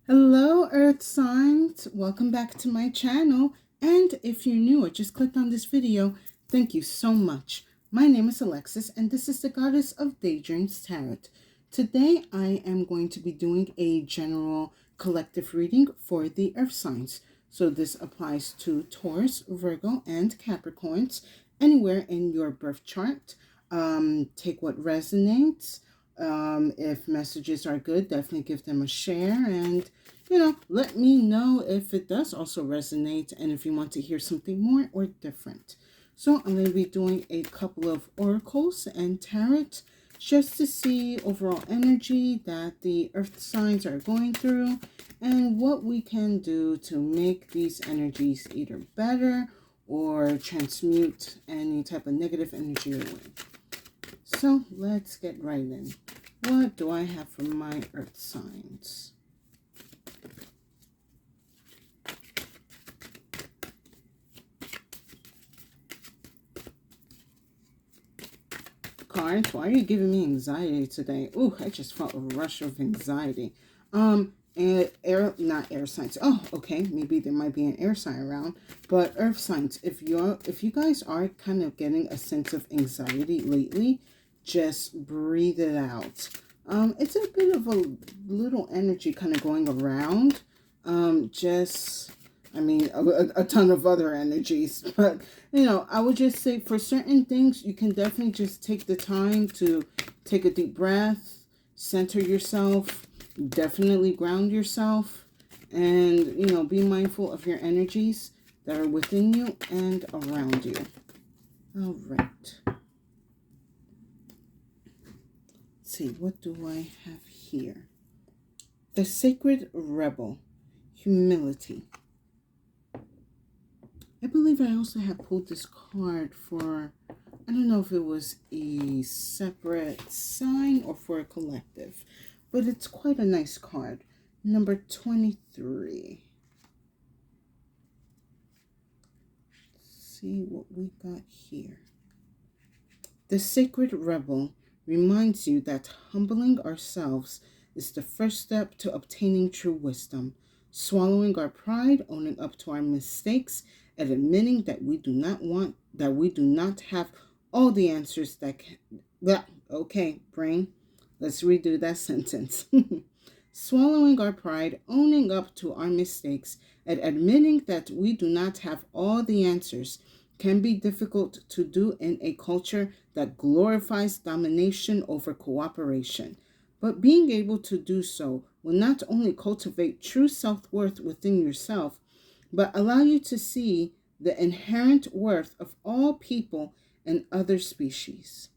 Hello, Earth Signs. Welcome back to my channel. And if you're new or just clicked on this video, thank you so much. My name is Alexis, and this is the Goddess of Daydreams Tarot. Today, I am going to be doing a general collective reading for the Earth Signs. So this applies to Taurus, Virgo, and Capricorns, anywhere in your birth chart. Take what resonates. If messages are good, definitely give them a share, and let me know if it does also resonate and if you want to hear something more or different. So I'm going to be doing a couple of oracles and tarot just to see overall energy that the earth signs are going through and what we can do to make these energies either better or transmute any type of negative energy away. So let's get right in. What do I have for my earth signs? Cards, why are you giving me anxiety today? Ooh, I just felt a rush of anxiety. And not air signs. Oh, okay, maybe there might be an air sign around, but earth signs. If you guys are kind of getting a sense of anxiety lately, just breathe it out. It's a bit of a little energy kind of going around. A ton of other energies, but I would just say for certain things, you can definitely just take the time to take a deep breath, center yourself, definitely ground yourself, and be mindful of your energies that are within you and around you. All right. Let's see, what do I have here? The Sacred Rebel, Humility. I believe I also have pulled this card for, I don't know if it was a separate sign or for a collective, but it's quite a nice card. Number 23. Let's see what we got here. The Sacred Rebel reminds you that humbling ourselves is the first step to obtaining true wisdom. Swallowing our pride, owning up to our mistakes, and admitting that we do not have all the answers okay, brain, let's redo that sentence. Swallowing our pride, owning up to our mistakes, and admitting that we do not have all the answers can be difficult to do in a culture that glorifies domination over cooperation. But being able to do so will not only cultivate true self-worth within yourself, but allow you to see the inherent worth of all people and other species.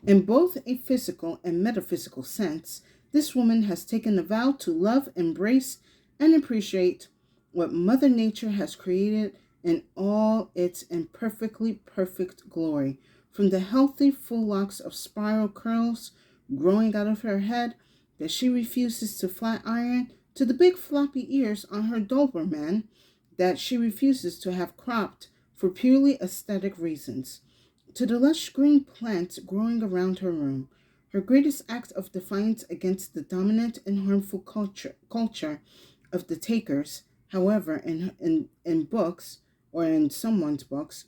In both a physical and metaphysical sense, this woman has taken a vow to love, embrace, and appreciate what Mother Nature has created in all its imperfectly perfect glory, from the healthy full locks of spiral curls growing out of her head that she refuses to flat iron, to the big floppy ears on her Doberman that she refuses to have cropped for purely aesthetic reasons, to the lush green plants growing around her room. Her greatest act of defiance against the dominant and harmful culture of the takers, however, in books, or in someone's books,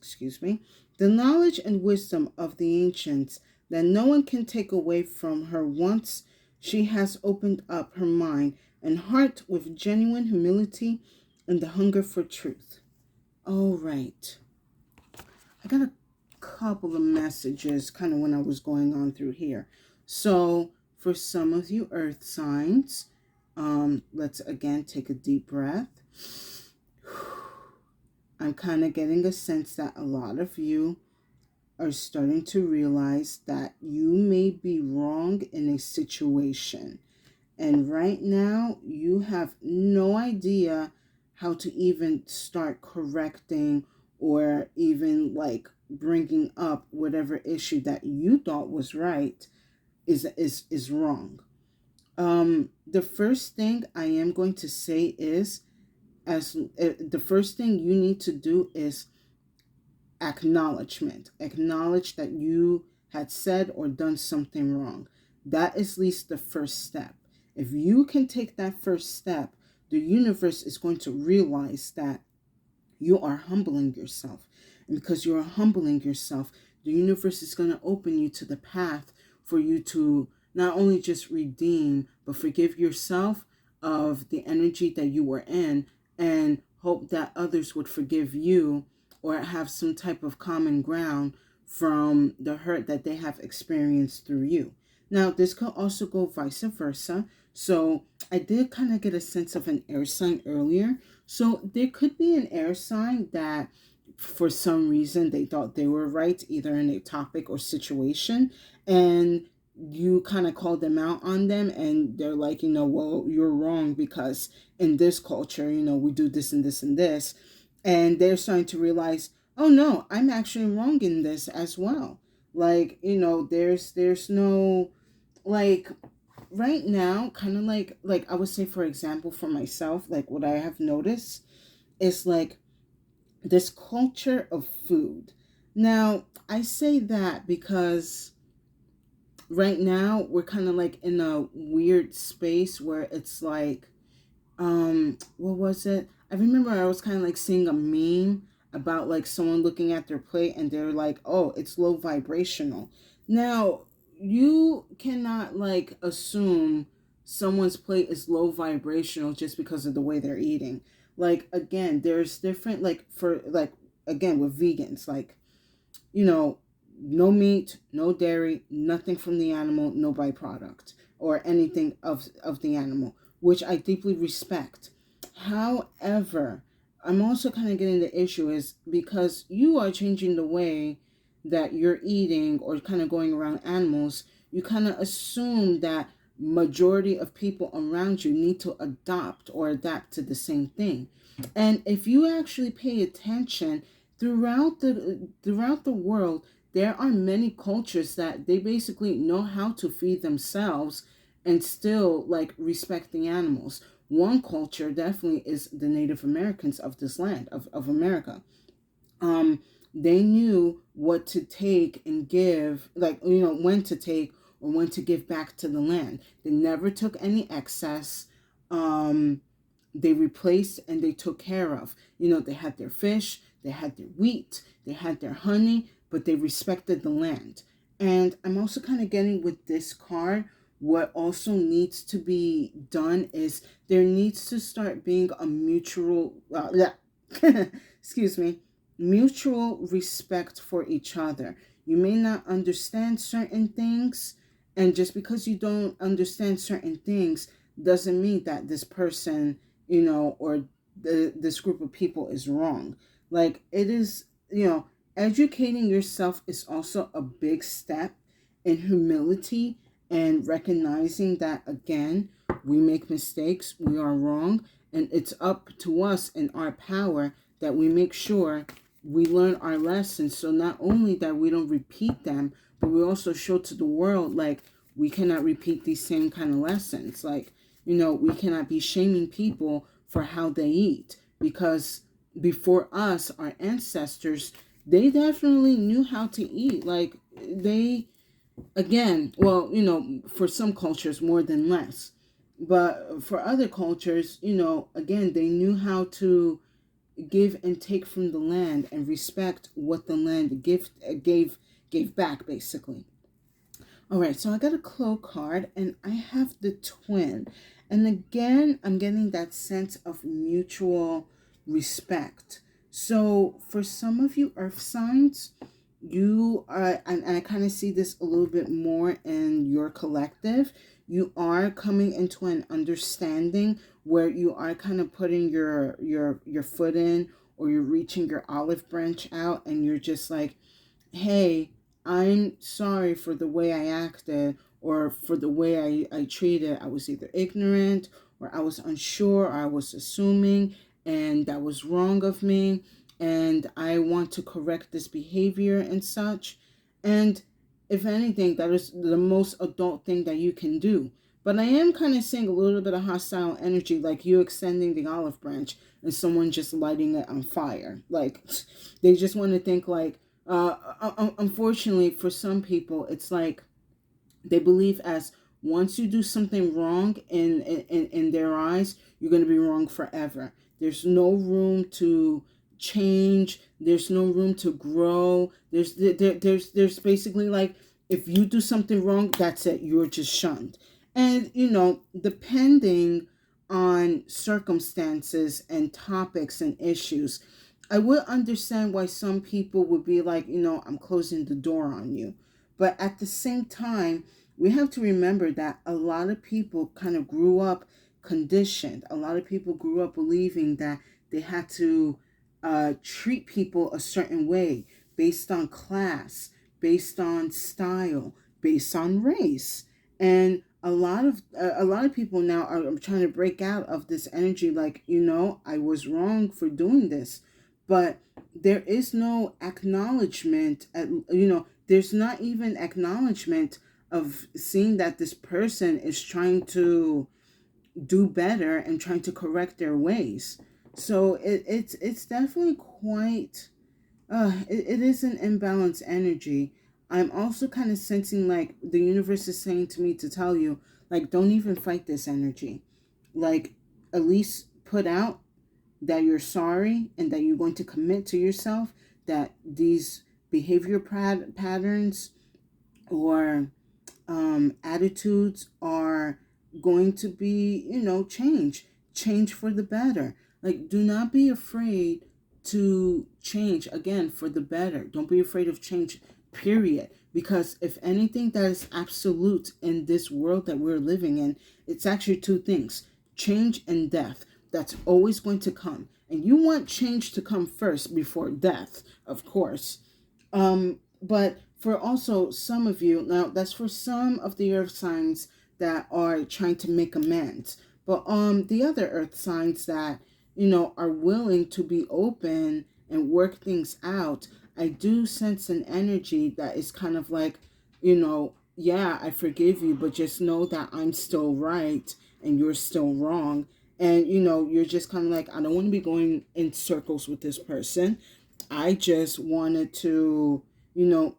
the knowledge and wisdom of the ancients that no one can take away from her once she has opened up her mind and heart with genuine humility and the hunger for truth. All right. I got a couple of messages kind of when I was going on through here. So for some of you earth signs, let's again take a deep breath. I'm kind of getting a sense that a lot of you are starting to realize that you may be wrong in a situation. And right now, you have no idea how to even start correcting or even like bringing up whatever issue that you thought was right is wrong. The first thing I am going to say is, the first thing you need to do is acknowledgement. Acknowledge that you had said or done something wrong. That is at least the first step. If you can take that first step, the universe is going to realize that you are humbling yourself. And because you are humbling yourself, the universe is going to open you to the path for you to not only just redeem, but forgive yourself of the energy that you were in, and hope that others would forgive you or have some type of common ground from the hurt that they have experienced through you. Now, this could also go vice versa. So I did kind of get a sense of an air sign earlier. So there could be an air sign that for some reason they thought they were right, either in a topic or situation, and you kind of call them out on them, and they're like, well, you're wrong because in this culture, we do this and this and this. And they're starting to realize, oh no, I'm actually wrong in this as well. Like, there's no, like, right now, kind of like I would say, for example, for myself, like what I have noticed is like this culture of food. Now, I say that because right now we're kind of like in a weird space where it's like, what was it? I remember I was kind of like seeing a meme about like someone looking at their plate and they're like, oh, it's low vibrational. Now, you cannot like assume someone's plate is low vibrational just because of the way they're eating. Like, again, there's different, like, for like, again, with vegans, like, you know, no meat, no dairy, nothing from the animal, no byproduct or anything of the animal, which I deeply respect. However, I'm also kind of getting the issue is because you are changing the way that you're eating or kind of going around animals, you kind of assume that majority of people around you need to adopt or adapt to the same thing. And if you actually pay attention throughout the world, there are many cultures that they basically know how to feed themselves and still like respect the animals. One culture definitely is the Native Americans of this land of America. They knew what to take and give, like, when to take or when to give back to the land. They never took any excess. They replaced and they took care of. They had their fish, they had their wheat, they had their honey, but they respected the land. And I'm also kind of getting with this card, what also needs to be done is there needs to start being a mutual, excuse me, mutual respect for each other. You may not understand certain things, and just because you don't understand certain things doesn't mean that this person, or this group of people is wrong. Like, it is, educating yourself is also a big step in humility and recognizing that, again, we make mistakes, we are wrong, and it's up to us in our power that we make sure we learn our lessons, so not only that we don't repeat them, but we also show to the world like we cannot repeat these same kind of lessons. Like, we cannot be shaming people for how they eat, because before us, our ancestors, they definitely knew how to eat. Like, they, again, well, for some cultures more than less, but for other cultures, again, they knew how to give and take from the land and respect what the land gave back, basically. All right, so I got a Clo card and I have the Twin. And again, I'm getting that sense of mutual respect. So for some of you earth signs, you are, and I kind of see this a little bit more in your collective, you are coming into an understanding where you are kind of putting your foot in, or you're reaching your olive branch out, and you're just like, hey, I'm sorry for the way I acted or for the way I treated. I was either ignorant or I was unsure or I was assuming, and that was wrong of me. And I want to correct this behavior and such. And if anything, that is the most adult thing that you can do. But I am kind of seeing a little bit of hostile energy, like you extending the olive branch and someone just lighting it on fire. Like, they just want to think like, unfortunately for some people, it's like they believe as once you do something wrong in their eyes, you're going to be wrong forever. There's no room to change. There's no room to grow. There's basically like, if you do something wrong, that's it. You're just shunned. And, depending on circumstances and topics and issues, I would understand why some people would be like, I'm closing the door on you. But at the same time, we have to remember that a lot of people kind of grew up conditioned. A lot of people grew up believing that they had to treat people a certain way based on class, based on style, based on race. And a lot of people now are trying to break out of this energy, like, I was wrong for doing this. But there is no acknowledgement there's not even acknowledgement of seeing that this person is trying to do better and trying to correct their ways. So it's definitely quite it is an imbalanced energy. I'm also kind of sensing like the universe is saying to me to tell you, like, don't even fight this energy. Like, at least put out that you're sorry and that you're going to commit to yourself that these behavior patterns or attitudes are going to be, change for the better. Like, do not be afraid to change again for the better. Don't be afraid of change, period. Because if anything that is absolute in this world that we're living in, it's actually two things: change and death. That's always going to come. And you want change to come first before death, of course. But for also some of you, now that's for some of the earth signs that are trying to make amends. But the other earth signs that, are willing to be open and work things out, I do sense an energy that is kind of like, yeah, I forgive you, but just know that I'm still right and you're still wrong. And, you're just kind of like, I don't want to be going in circles with this person. I just wanted to,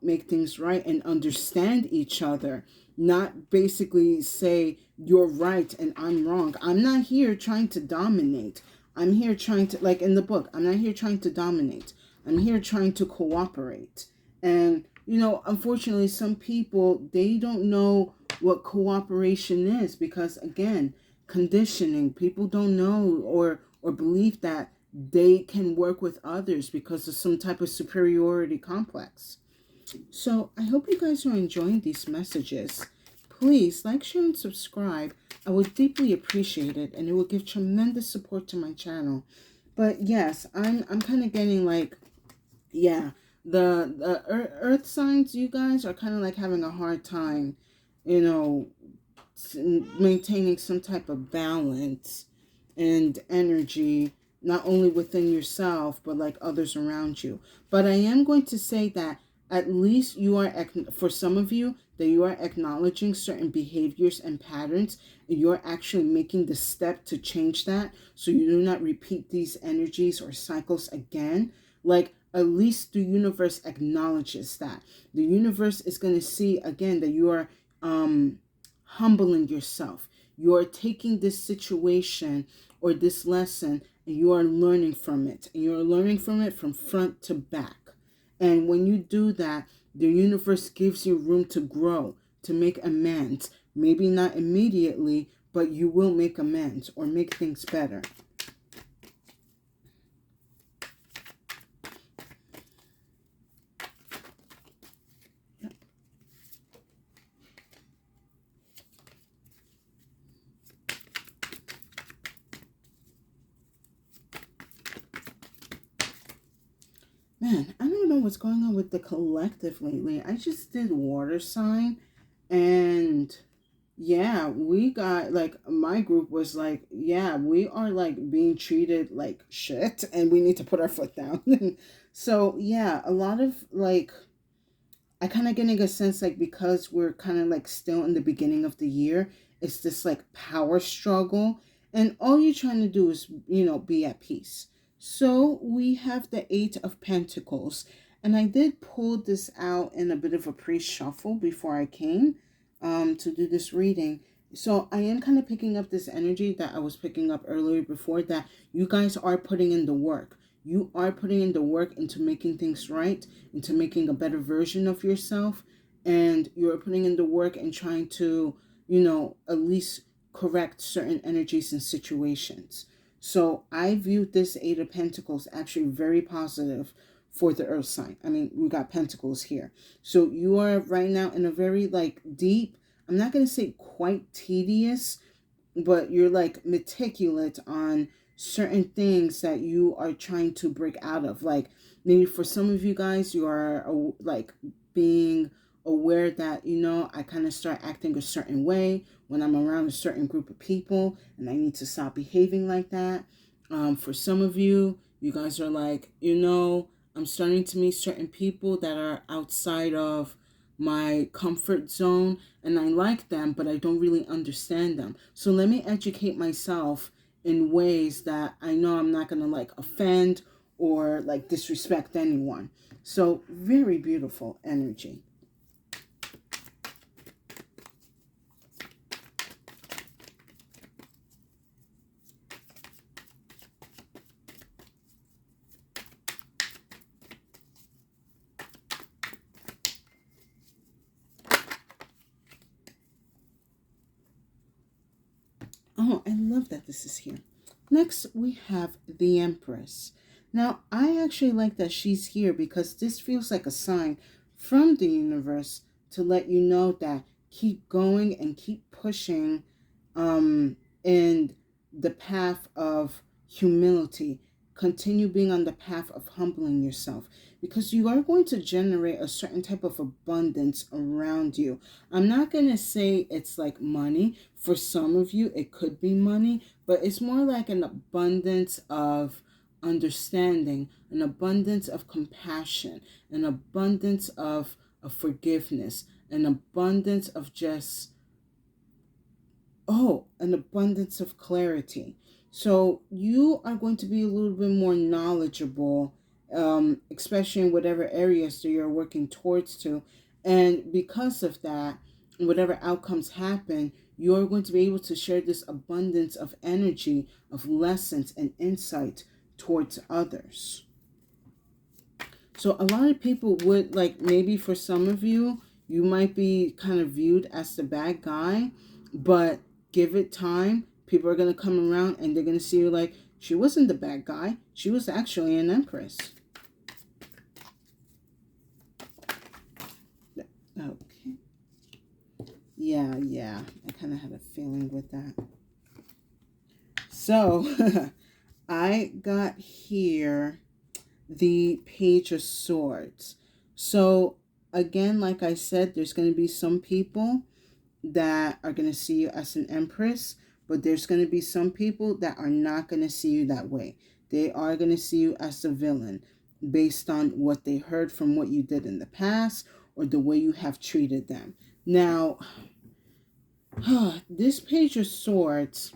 make things right and understand each other, not basically say you're right and I'm wrong. I'm not here trying to dominate. I'm here trying to, like in the book, I'm not here trying to dominate. I'm here trying to cooperate. And, unfortunately, some people, they don't know what cooperation is because, again, conditioning. People don't know or believe that they can work with others because of some type of superiority complex. So I hope you guys are enjoying these messages. Please like, share, and subscribe. I would deeply appreciate it, and it will give tremendous support to my channel. But yes, I'm kind of getting like, yeah, the earth signs, you guys are kind of like having a hard time, maintaining some type of balance and energy, not only within yourself, but like others around you. But I am going to say that at least you are, for some of you, that you are acknowledging certain behaviors and patterns, and you're actually making the step to change that so you do not repeat these energies or cycles again. Like, at least the universe acknowledges that. The universe is going to see again that you are humbling yourself. You are taking this situation or this lesson and you are learning from it. And you're learning from it from front to back. And when you do that, the universe gives you room to grow, to make amends. Maybe not immediately, but you will make amends or make things better. Man, I don't know what's going on with the collective lately. I just did water sign, and yeah, we got like, my group was like, yeah, we are like being treated like shit and we need to put our foot down. So yeah, a lot of like, I kind of getting a sense like, because we're kind of like still in the beginning of the year, it's this like power struggle, and all you're trying to do is, be at peace. So we have the Eight of Pentacles, and I did pull this out in a bit of a pre-shuffle before I came. to do this reading. So I am kind of picking up this energy that I was picking up earlier before, that you guys are putting in the work. You are putting in the work into making things right, into making a better version of yourself. And you're putting in the work and trying to, at least correct certain energies and situations. So I view this Eight of Pentacles actually very positive for the Earth sign. I mean, we got Pentacles here. So you are right now in a very deep, I'm not going to say quite tedious, but you're meticulous on certain things that you are trying to break out of. Like maybe for some of you guys, you are being aware that, I kind of start acting a certain way when I'm around a certain group of people, and I need to stop behaving like that. For some of you, you guys are I'm starting to meet certain people that are outside of my comfort zone, and I like them, but I don't really understand them. So let me educate myself in ways that I know I'm not going to offend or disrespect anyone. So very beautiful energy. Oh, I love that this is here. Next, we have the Empress. Now, I actually like that she's here because this feels like a sign from the universe to let you know that keep going and keep pushing in the path of humility. Continue being on the path of humbling yourself, because you are going to generate a certain type of abundance around you. I'm not going to say it's like money. For some of you, it could be money, but it's more like an abundance of understanding, an abundance of compassion, an abundance of forgiveness, an abundance of just, an abundance of clarity. So you are going to be a little bit more knowledgeable, especially in whatever areas that you're working towards to. And because of that, whatever outcomes happen, you're going to be able to share this abundance of energy, of lessons and insight towards others. So a lot of people would, maybe for some of you, you might be kind of viewed as the bad guy, but give it time. People are going to come around and they're going to see you like, she wasn't the bad guy. She was actually an empress. Okay. Yeah. I kind of had a feeling with that. So I got here the Page of Swords. So again, like I said, there's going to be some people that are going to see you as an empress, but there's going to be some people that are not going to see you that way. They are going to see you as a villain based on what they heard from what you did in the past or the way you have treated them. Now, this Page of Swords,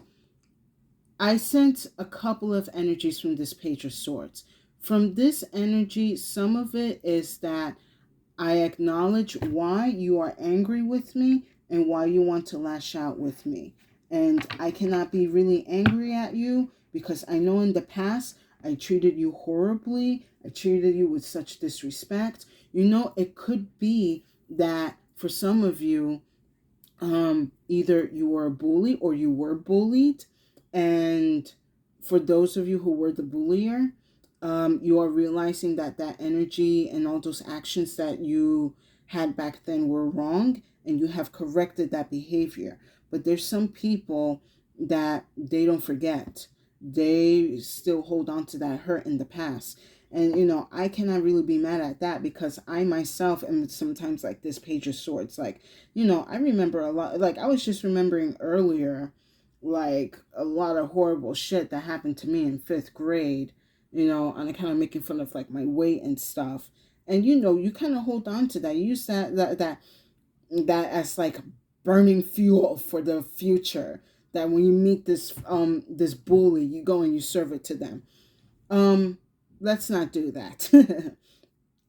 I sense a couple of energies from this Page of Swords. From this energy, some of it is that I acknowledge why you are angry with me and why you want to lash out with me. And I cannot be really angry at you because I know in the past I treated you horribly. I treated you with such disrespect. It could be that for some of you, either you were a bully or you were bullied. And for those of you who were the bullier, you are realizing that energy and all those actions that you had back then were wrong, and you have corrected that behavior. But there's some people that they don't forget. They still hold on to that hurt in the past. And, I cannot really be mad at that because I myself am sometimes like this Page of Swords. I remember a lot, I was just remembering earlier, a lot of horrible shit that happened to me in 5th grade, and I kind of making fun of my weight and stuff. And, you kind of hold on to that. You use that as burning fuel for the future. That when you meet this bully, you go and you serve it to them. Let's not do that.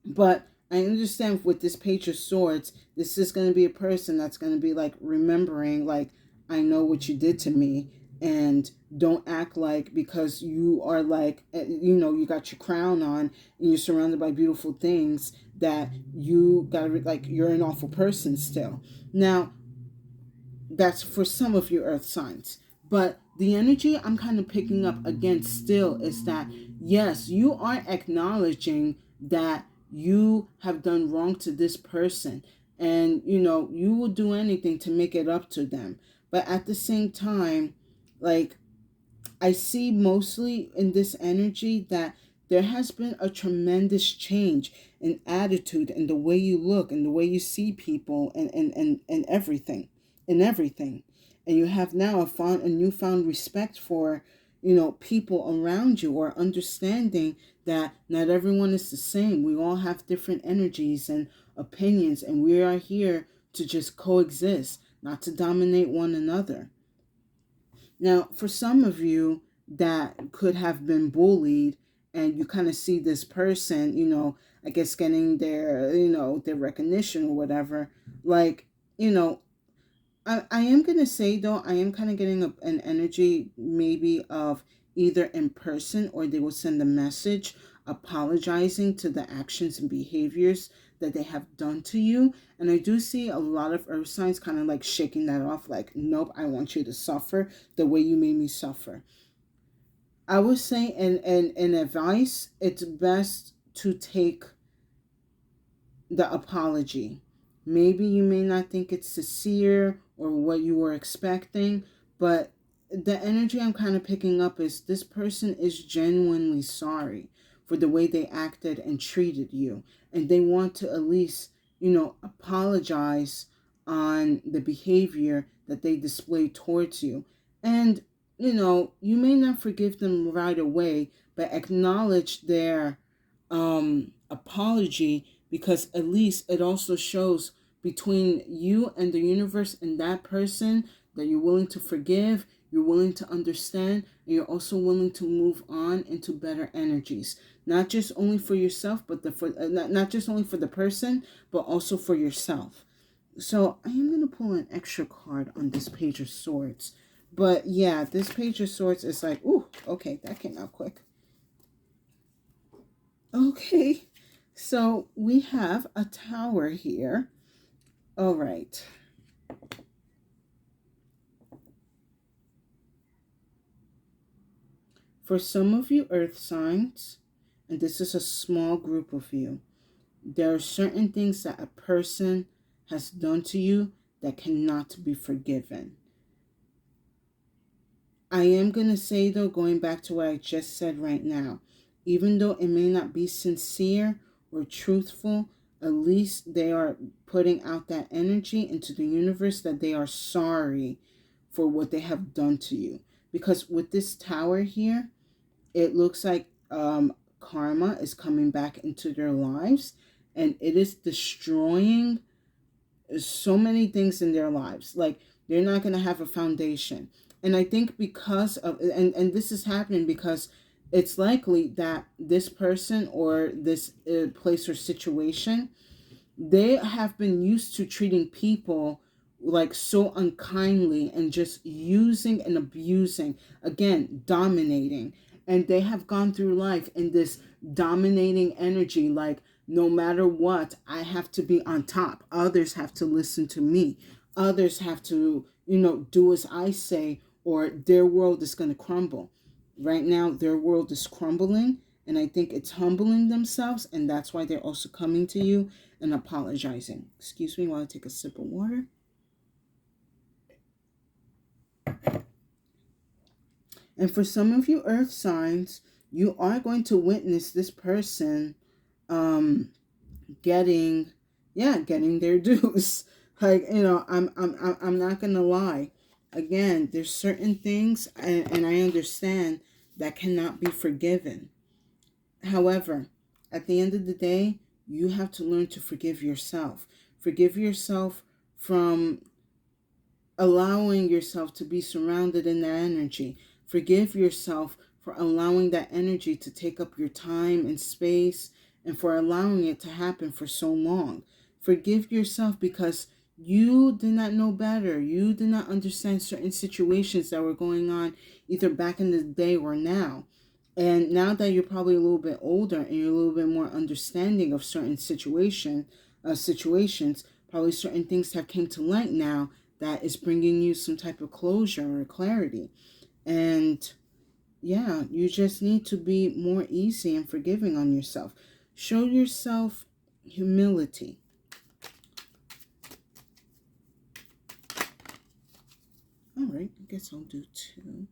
But I understand with this Page of Swords, this is going to be a person that's going to be like remembering, like, I know what you did to me. And don't act like because you are like, you got your crown on and you're surrounded by beautiful things that you got to, like, you're an awful person still. Now, that's for some of you earth signs. But the energy I'm kind of picking up again still is that, yes, you are acknowledging that you have done wrong to this person. And, you will do anything to make it up to them. But at the same time, like, I see mostly in this energy that there has been a tremendous change in attitude and the way you look and the way you see people and everything and everything. And you have now a newfound respect for, people around you, or understanding that not everyone is the same. We all have different energies and opinions, and we are here to just coexist, not to dominate one another. Now, for some of you that could have been bullied, and you kind of see this person, I guess getting their recognition or whatever, like, you know, I am going to say, though, I am kind of getting an energy maybe of either in person, or they will send a message apologizing to the actions and behaviors that they have done to you. And I do see a lot of earth signs kind of like shaking that off, like, nope, I want you to suffer the way you made me suffer. I would say in advice, it's best to take the apology. Maybe you may not think it's sincere or what you were expecting, but the energy I'm kind of picking up is this person is genuinely sorry for the way they acted and treated you. And they want to at least, apologize on the behavior that they displayed towards you. And, you may not forgive them right away, but acknowledge their apology, because at least it also shows between you and the universe and that person that you're willing to forgive, you're willing to understand, and you're also willing to move on into better energies. Not just only for yourself, but not just only for the person, but also for yourself. So I am going to pull an extra card on this Page of Swords. But yeah, this Page of Swords is like, ooh, okay, that came out quick. Okay, so we have a Tower here. All right. For some of you earth signs, and this is a small group of you, there are certain things that a person has done to you that cannot be forgiven. I am going to say, though, going back to what I just said right now, even though it may not be sincere or truthful, at least they are putting out that energy into the universe that they are sorry for what they have done to you. Because with this Tower here, it looks like karma is coming back into their lives, and it is destroying so many things in their lives. Like, they're not going to have a foundation. And I think because of, and this is happening because it's likely that this person or this place or situation, they have been used to treating people like so unkindly and just using and abusing, again, dominating. And they have gone through life in this dominating energy, like, no matter what, I have to be on top. Others have to listen to me. Others have to, do as I say, or their world is going to crumble. Right now, their world is crumbling, and I think it's humbling themselves, and that's why they're also coming to you and apologizing. Excuse me while I take a sip of water. And for some of you earth signs, you are going to witness this person getting their dues. Like, I'm not gonna lie. Again, there's certain things, and I understand, that cannot be forgiven. However, at the end of the day, you have to learn to forgive yourself. Forgive yourself from allowing yourself to be surrounded in that energy. Forgive yourself for allowing that energy to take up your time and space and for allowing it to happen for so long. Forgive yourself because you did not know better. You did not understand certain situations that were going on either back in the day or now. And now that you're probably a little bit older and you're a little bit more understanding of certain situations, probably certain things have came to light now that is bringing you some type of closure or clarity. And yeah, you just need to be more easy and forgiving on yourself. Show yourself humility. All right, I guess I'll do 2.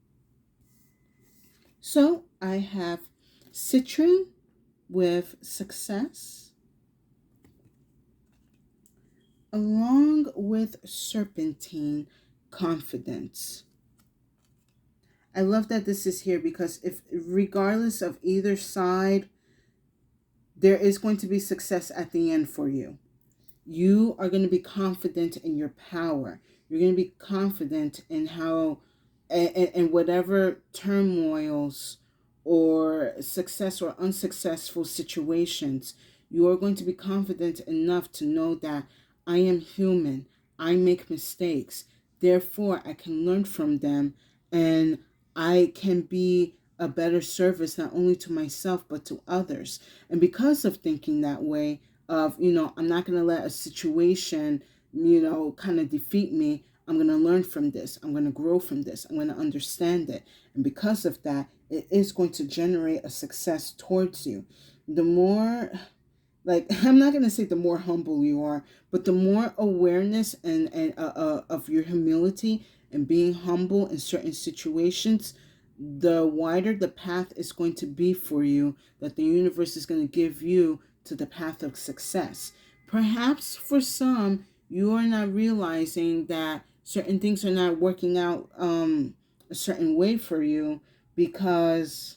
So I have citrine with success, along with serpentine, confidence. I love that this is here because if regardless of either side, there is going to be success at the end for you. You are going to be confident in your power. You're going to be confident in how, and whatever turmoils or success or unsuccessful situations, you are going to be confident enough to know that I am human. I make mistakes. Therefore, I can learn from them and I can be a better service not only to myself but to others. And because of thinking that way, of, I'm not going to let a situation, kind of defeat me. I'm going to learn from this. I'm going to grow from this. I'm going to understand it. And because of that, it is going to generate a success towards you. The more, I'm not going to say the more humble you are, but the more awareness and of your humility and being humble in certain situations, the wider the path is going to be for you, that the universe is going to give you to the path of success. Perhaps for some, you are not realizing that certain things are not working out a certain way for you because,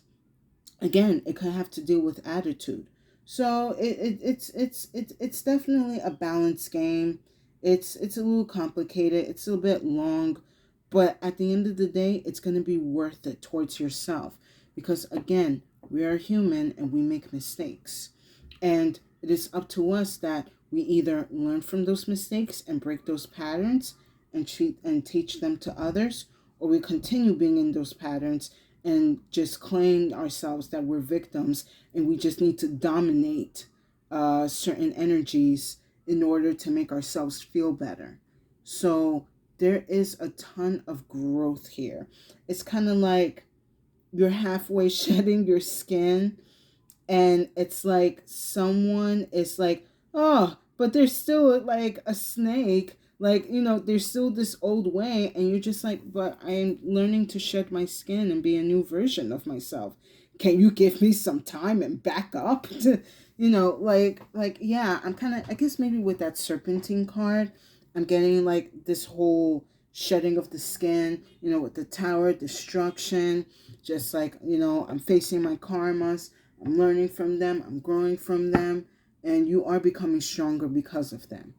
again, it could have to do with attitude. So it's definitely a balance game. It's a little complicated. It's a little bit long, but at the end of the day, it's going to be worth it towards yourself because, again, we are human and we make mistakes. And it is up to us that we either learn from those mistakes and break those patterns and teach them to others, or we continue being in those patterns and just claim ourselves that we're victims and we just need to dominate certain energies in order to make ourselves feel better. So there is a ton of growth here. It's kind of like you're halfway shedding your skin and it's like someone is like, oh, but there's still like a snake, there's still this old way, and you're just like, but I'm learning to shed my skin and be a new version of myself. Can you give me some time and back up to, yeah, I'm kind of, I guess maybe with that serpentine card, I'm getting like this whole shedding of the skin, with the tower, destruction, just like, I'm facing my karmas, I'm learning from them, I'm growing from them, and you are becoming stronger because of them.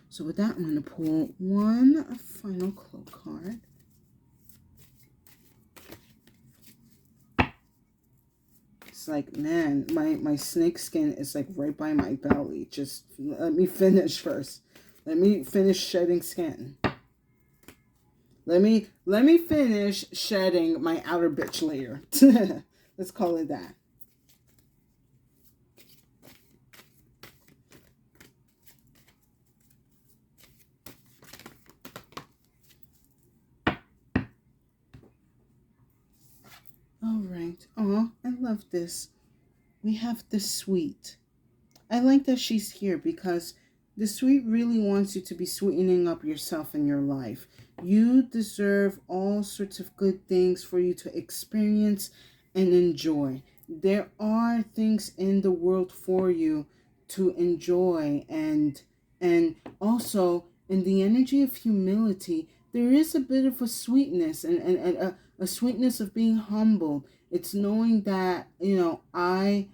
So with that, I'm going to pull one final clue card. It's like, man, my snake skin is like right by my belly. Just let me finish first. Let me finish shedding skin. Let me finish shedding my outer bitch layer. Let's call it that. All right. Oh, I love this. We have the sweet. I like that she's here because the sweet really wants you to be sweetening up yourself in your life. You deserve all sorts of good things for you to experience and enjoy. There are things in the world for you to enjoy, and also in the energy of humility, there is a bit of a sweetness and a sweetness of being humbled. It's knowing that, I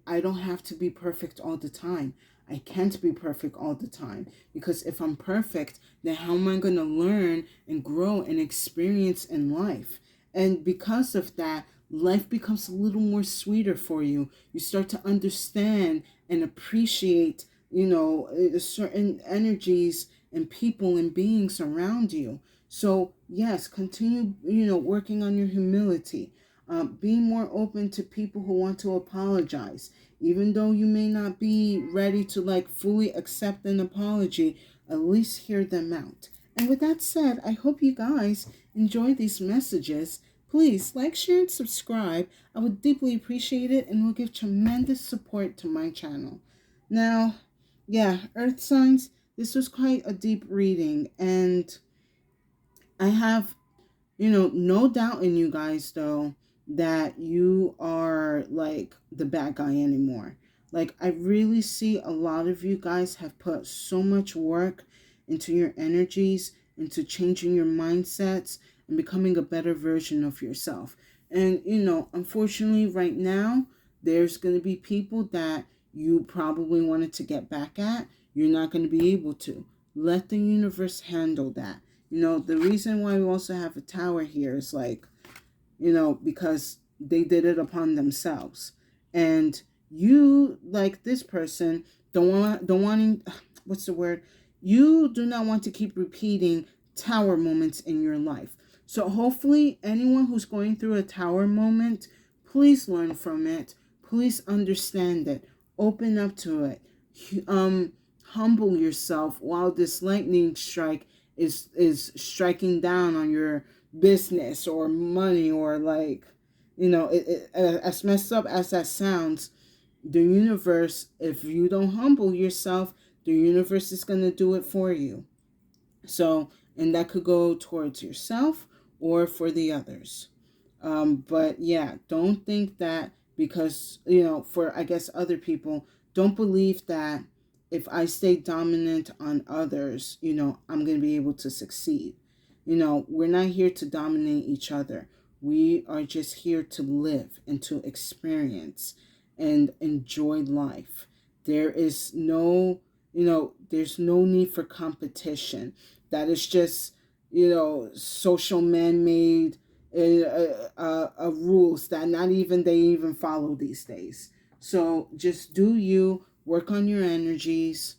don't have to be perfect all the time. I can't be perfect all the time because if I'm perfect, then how am I going to learn and grow and experience in life? And because of that, life becomes a little more sweeter for you. You start to understand and appreciate, certain energies and people and beings around you. So, yes, continue, working on your humility. Be more open to people who want to apologize. Even though you may not be ready to like fully accept an apology, at least hear them out. And with that said, I hope you guys enjoy these messages. Please like, share, and subscribe. I would deeply appreciate it and will give tremendous support to my channel. Now, yeah, Earth Signs, this was quite a deep reading, and I have, no doubt in you guys, though, that you are like the bad guy anymore. Like, I really see a lot of you guys have put so much work into your energies, into changing your mindsets, and becoming a better version of yourself. And, unfortunately, right now, there's going to be people that you probably wanted to get back at. You're not going to be able to. Let the universe handle that. The reason why we also have a tower here is like, because they did it upon themselves. And you, like this person, what's the word? You do not want to keep repeating tower moments in your life. So hopefully anyone who's going through a tower moment, please learn from it. Please understand it. Open up to it. Humble yourself while this lightning strike is striking down on your business or money, or like, as messed up as that sounds, the universe, if you don't humble yourself, the universe is going to do it for you. So, and that could go towards yourself or for the others. But yeah, don't think that because, for I guess other people, don't believe that if I stay dominant on others, I'm going to be able to succeed. We're not here to dominate each other. We are just here to live and to experience and enjoy life. There is no, there's no need for competition. That is just, social man-made rules that not even they even follow these days. So just do you, work on your energies,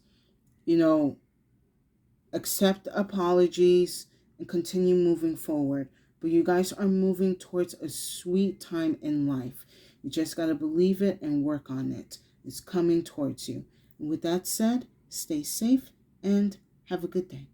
accept apologies, and continue moving forward. But you guys are moving towards a sweet time in life. You just got to believe it and work on it. It's coming towards you. And with that said, stay safe and have a good day.